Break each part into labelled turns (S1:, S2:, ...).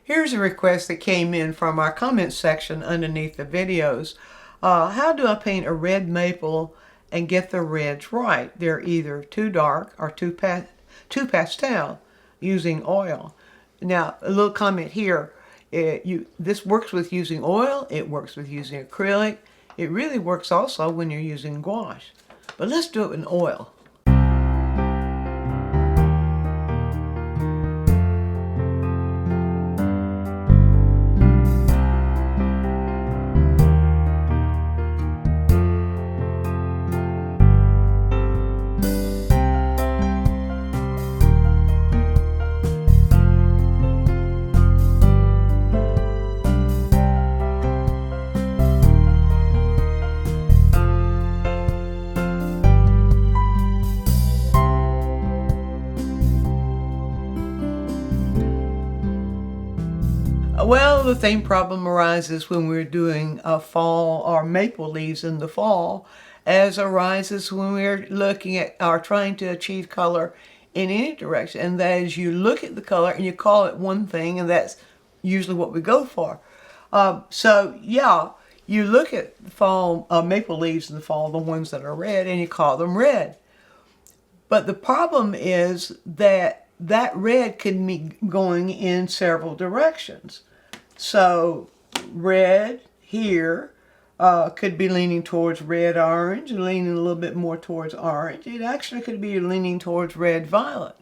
S1: Here's a request that came in from our comments section underneath the videos. How do I paint a red maple and get the reds right? They're either too dark or too pastel using oil. Now, a little comment here. This works with using oil. It works with using acrylic. It really works also when you're using gouache. But let's do it in oil. Well, the same problem arises when we're doing fall or maple leaves in the fall as arises when we're looking at or trying to achieve color in any direction. And that is, you look at the color and you call it one thing, and that's usually what we go for. So yeah, you look at fall maple leaves in the fall, the ones that are red, and you call them red. But the problem is that red can be going in several directions. So red here could be leaning towards red-orange, leaning a little bit more towards orange. It actually could be leaning towards red-violet.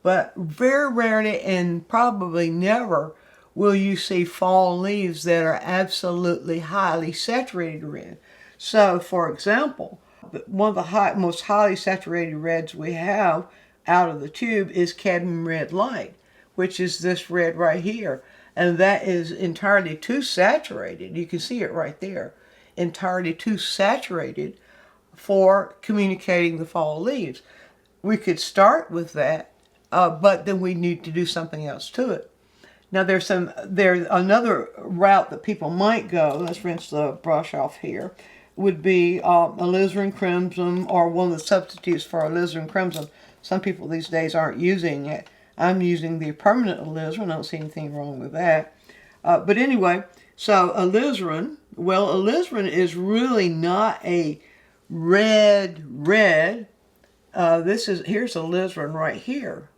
S1: But very rarely and probably never will you see fall leaves that are absolutely highly saturated red. So, for example, one of the most highly saturated reds we have out of the tube is cadmium red light, which is this red right here. And that is entirely too saturated. You can see it right there. Entirely too saturated for communicating the fall leaves. We could start with that, but then we need to do something else to it. Now there's another route that people might go. Let's rinse the brush off here. Would be alizarin crimson, or one of the substitutes for alizarin crimson. Some people these days aren't using it. I'm using the permanent alizarin. I don't see anything wrong with that. But anyway, so alizarin, well, alizarin is really not a red. Here's alizarin right here.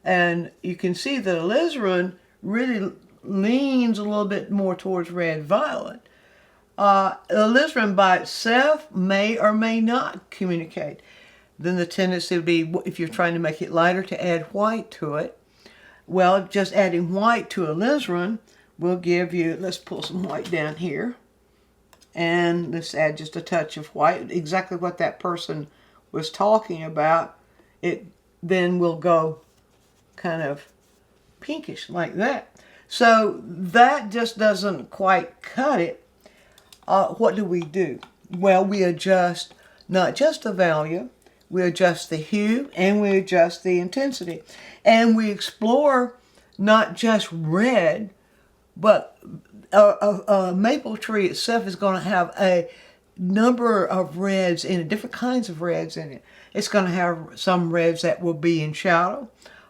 S1: And you can see that alizarin really leans a little bit more towards red-violet. Alizarin by itself may or may not communicate. Then the tendency would be, if you're trying to make it lighter, to add white to it. Well, just adding white to alizarin will give you, let's pull some white down here. And let's add just a touch of white, exactly what that person was talking about. It then will go kind of pinkish like that. So that just doesn't quite cut it. What do? Well, we adjust not just the value, we adjust the hue, and we adjust the intensity. And we explore not just red, but a maple tree itself is going to have a number of reds in it, different kinds of reds in it. It's going to have some reds that will be in shadow.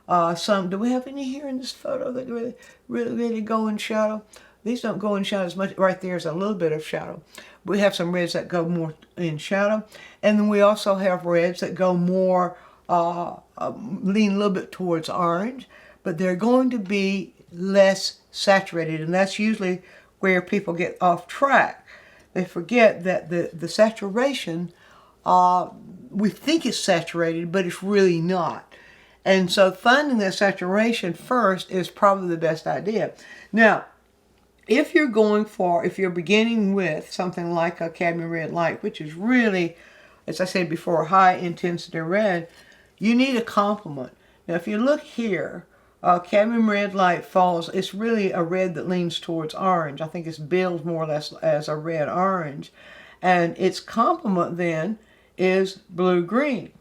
S1: Do we have any here in this photo that really go in shadow? These don't go in shadow as much. Right there's a little bit of shadow. We have some reds that go more in shadow. And then we also have reds that go more, lean a little bit towards orange. But they're going to be less saturated. And that's usually where people get off track. They forget that the saturation, we think it's saturated, but it's really not. And so finding that saturation first is probably the best idea. Now, if you're beginning with something like a cadmium red light, which is really, as I said before, high intensity red, you need a complement. Now, if you look here, cadmium red light falls, it's really a red that leans towards orange. I think it's billed more or less as a red-orange. And its complement then is blue-green.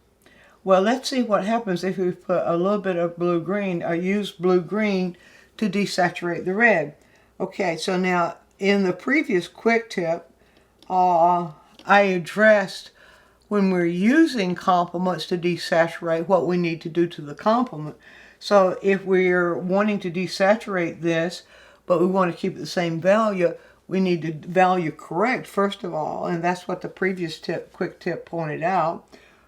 S1: Well, let's see what happens if we put a little bit of blue-green, or use blue-green to desaturate the red. Okay, so now in the previous quick tip, I addressed when we're using complements to desaturate what we need to do to the complement. So if we're wanting to desaturate this, but we want to keep the same value, we need to value correct first of all, and that's what the previous quick tip pointed out.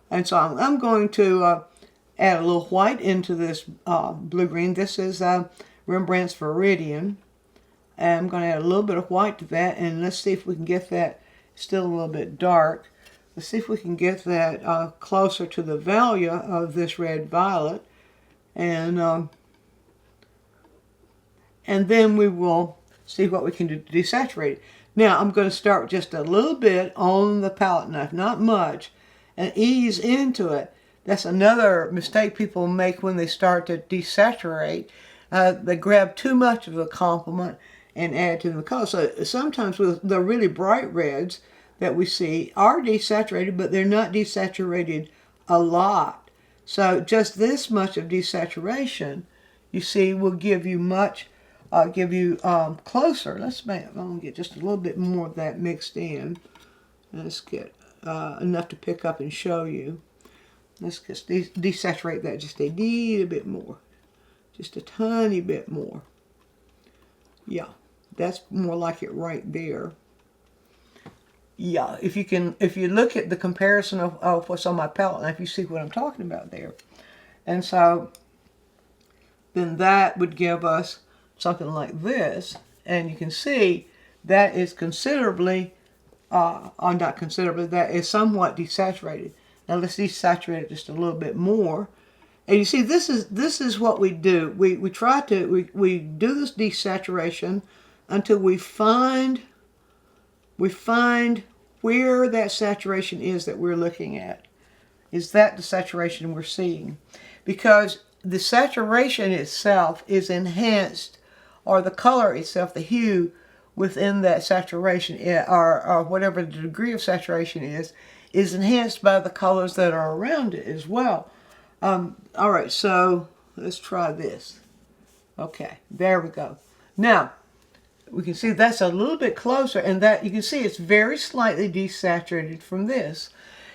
S1: And so I'm going to add a little white into this blue-green. This is Rembrandt's Viridian. And I'm going to add a little bit of white to that, and let's see if we can get that still a little bit dark. Let's see if we can get that closer to the value of this red-violet. And then we will see what we can do to desaturate it. Now I'm going to start just a little bit on the palette knife, not much, and ease into it. That's another mistake people make when they start to desaturate. They grab too much of a complement and add to the color. So sometimes with the really bright reds that we see are desaturated, but they're not desaturated a lot. So just this much of desaturation, you see, will give you much, closer. I'm going to get just a little bit more of that mixed in. Let's get enough to pick up and show you. Let's just desaturate that just a little bit more. Just a tiny bit more. Yeah, that's more like it right there. Yeah, if you look at the comparison of what's on my palette knife, you see what I'm talking about there. And so then that would give us something like this, and you can see that is considerably, not considerably, that is somewhat desaturated. Now let's desaturate it just a little bit more. And you see, this is what we do. We do this desaturation until we find where that saturation is that we're looking at. Is that the saturation we're seeing? Because the saturation itself is enhanced, or the color itself, the hue within that saturation, or whatever the degree of saturation is enhanced by the colors that are around it as well. All right, so let's try this. Okay, there we go. Now, we can see that's a little bit closer, and that you can see it's very slightly desaturated from this.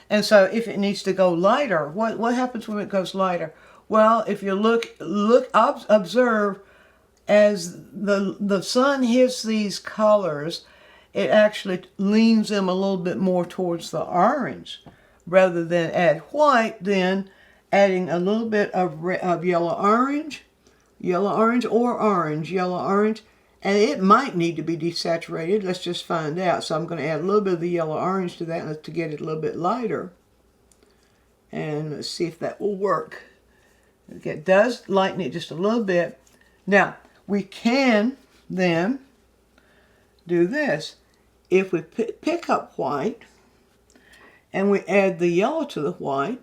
S1: And so if it needs to go lighter, what happens when it goes lighter? Well, if you observe as the sun hits these colors, it actually leans them a little bit more towards the orange, rather than add white, then adding a little bit of yellow orange, or orange, yellow orange, and it might need to be desaturated. Let's just find out. So I'm going to add a little bit of the yellow orange to that to get it a little bit lighter, and let's see if that will work. Okay, it does lighten it just a little bit. Now we can then do this. If we pick up white and we add the yellow to the white,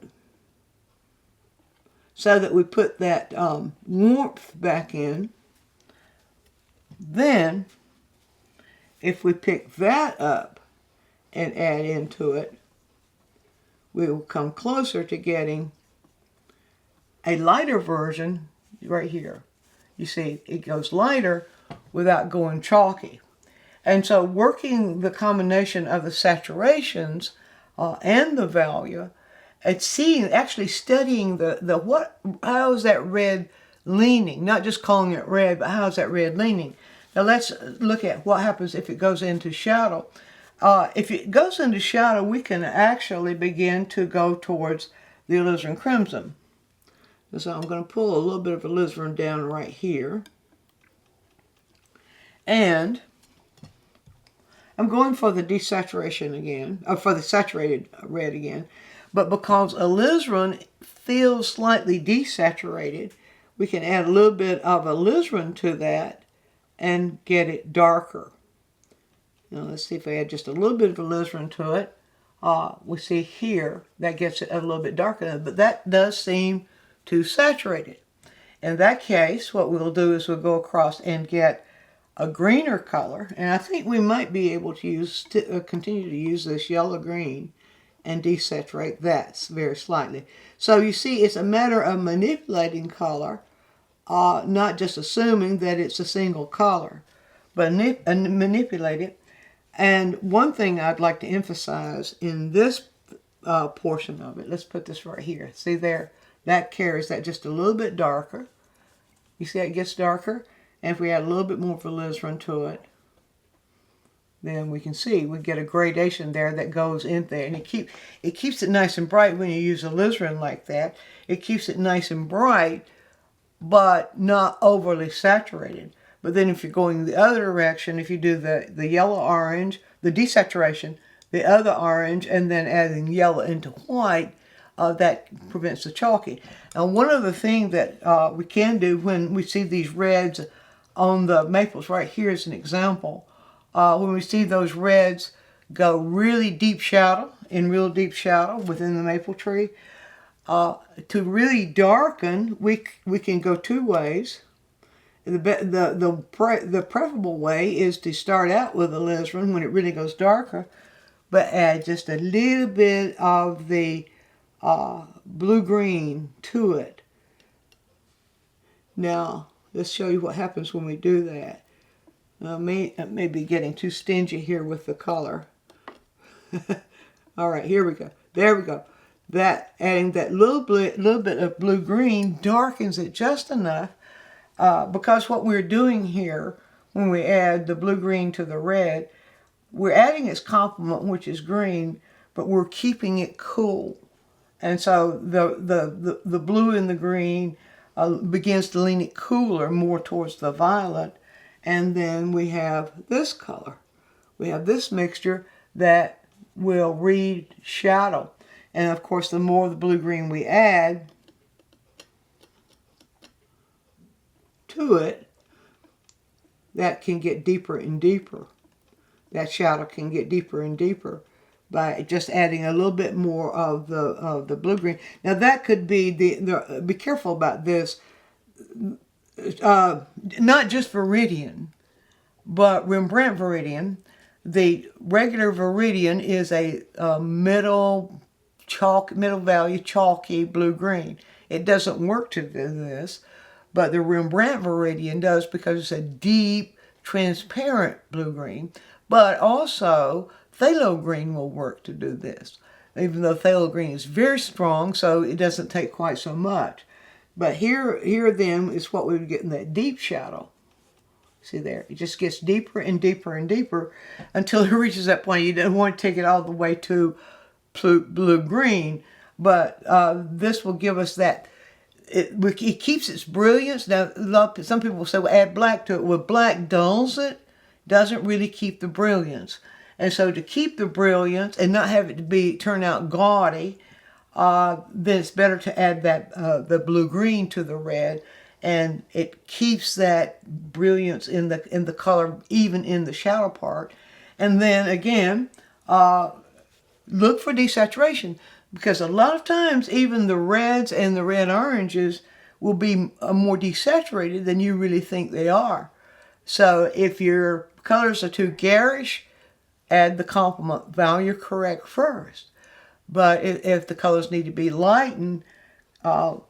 S1: so that we put that warmth back in, then if we pick that up and add into it, we will come closer to getting a lighter version right here. You see, it goes lighter without going chalky. And so working the combination of the saturations and the value, and actually studying how is that red leaning, not just calling it red, but how is that red leaning. Now let's look at what happens if it goes into shadow. If it goes into shadow, we can actually begin to go towards the alizarin crimson. So I'm going to pull a little bit of alizarin down right here. And I'm going for the desaturation again, or for the saturated red again. But because alizarin feels slightly desaturated, we can add a little bit of alizarin to that and get it darker. Now let's see if I add just a little bit of alizarin to it. We see here that gets it a little bit darker, but that does seem too saturated. In that case, what we'll do is we'll go across and get a greener color, and I think we might be able to continue to use this yellow green and desaturate that very slightly. So you see, it's a matter of manipulating color, not just assuming that it's a single color, but manipulate it. And one thing I'd like to emphasize in this portion of it, let's put this right here. See there, that carries that just a little bit darker. You see it gets darker? And if we add a little bit more of alizarin to it, then we can see we get a gradation there that goes in there. And it keeps it nice and bright when you use alizarin like that. It keeps it nice and bright, but not overly saturated. But then if you're going the other direction, if you do the yellow-orange, the desaturation, the other orange, and then adding yellow into white, that prevents the chalky. Now, one of the things that we can do when we see these reds on the maples, right here is an example. When we see those reds go really deep shadow, in real deep shadow within the maple tree, to really darken, we can go two ways. The preferable way is to start out with alizarin when it really goes darker, but add just a little bit of the blue-green to it. Now, let's show you what happens when we do that. I may be getting too stingy here with the color. All right, here we go. There we go. Adding that little bit of blue-green darkens it just enough, because what we're doing here when we add the blue-green to the red, we're adding its complement, which is green, but we're keeping it cool. And so the blue and the green begins to lean it cooler, more towards the violet. And then we have this color. We have this mixture that will read shadow. And of course, the more of the blue-green we add to it, that can get deeper and deeper. That shadow can get deeper and deeper by just adding a little bit more of the blue-green. Now that could be be careful about this. Not just Viridian, but Rembrandt Viridian. The regular Viridian is a middle value chalky blue-green. It doesn't work to do this, but the Rembrandt Viridian does, because it's a deep, transparent blue-green. But also, phthalo green will work to do this, even though phthalo green is very strong, so it doesn't take quite so much. But here then is what we would get in that deep shadow. See there? It just gets deeper and deeper and deeper until it reaches that point. You don't want to take it all the way to blue-green, but this will give us that. It keeps its brilliance. Now, some people will say, well, add black to it. Well, black dulls it, doesn't really keep the brilliance. And so to keep the brilliance and not have it turn out gaudy, then it's better to add that the blue-green to the red, and it keeps that brilliance in the color, even in the shadow part. And then again, look for desaturation, because a lot of times even the reds and the red-oranges will be more desaturated than you really think they are. So if your colors are too garish, add the complement value correct first. But if the colors need to be lightened, add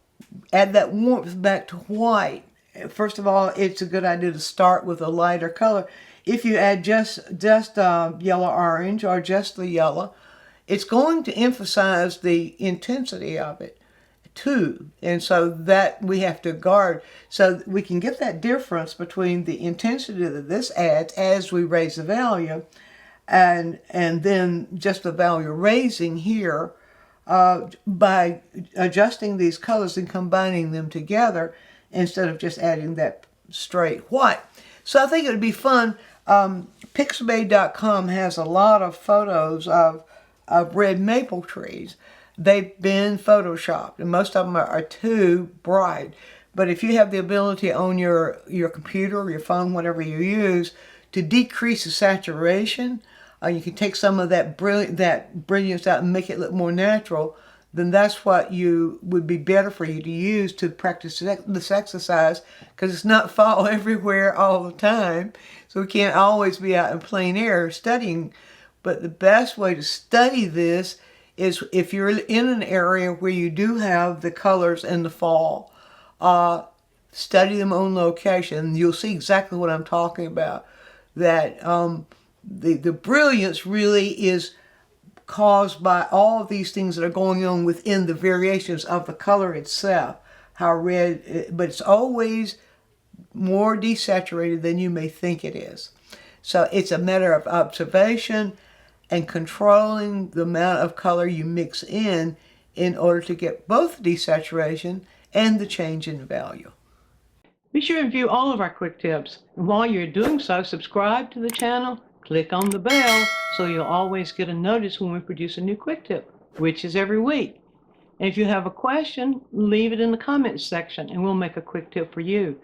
S1: that warmth back to white. First of all, it's a good idea to start with a lighter color. If you add just yellow-orange or just the yellow, it's going to emphasize the intensity of it too. And so that we have to guard, so we can get that difference between the intensity that this adds as we raise the value, and then just the value raising here by adjusting these colors and combining them together instead of just adding that straight white. So I think it would be fun. Pixabay.com has a lot of photos of red maple trees. They've been photoshopped, and most of them are too bright. But if you have the ability on your computer or your phone, whatever you use, to decrease the saturation, you can take some of that brilliance out and make it look more natural, then that's what would be better for you to use to practice this exercise, because it's not fall everywhere all the time. So we can't always be out in plain air studying. But the best way to study this is if you're in an area where you do have the colors in the fall, study them on location. You'll see exactly what I'm talking about. That the brilliance really is caused by all of these things that are going on within the variations of the color itself. How red, but it's always more desaturated than you may think it is. So it's a matter of observation and controlling the amount of color you mix in order to get both desaturation and the change in value. Be sure and view all of our quick tips. And while you're doing so, subscribe to the channel, click on the bell so you'll always get a notice when we produce a new quick tip, which is every week. And if you have a question, leave it in the comments section and we'll make a quick tip for you.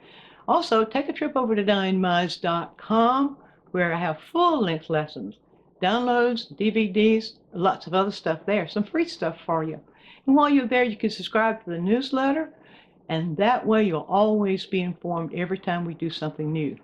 S1: Also, take a trip over to DianneMize.com where I have full-length lessons, downloads, DVDs, lots of other stuff there, some free stuff for you. And while you're there, you can subscribe to the newsletter, and that way you'll always be informed every time we do something new.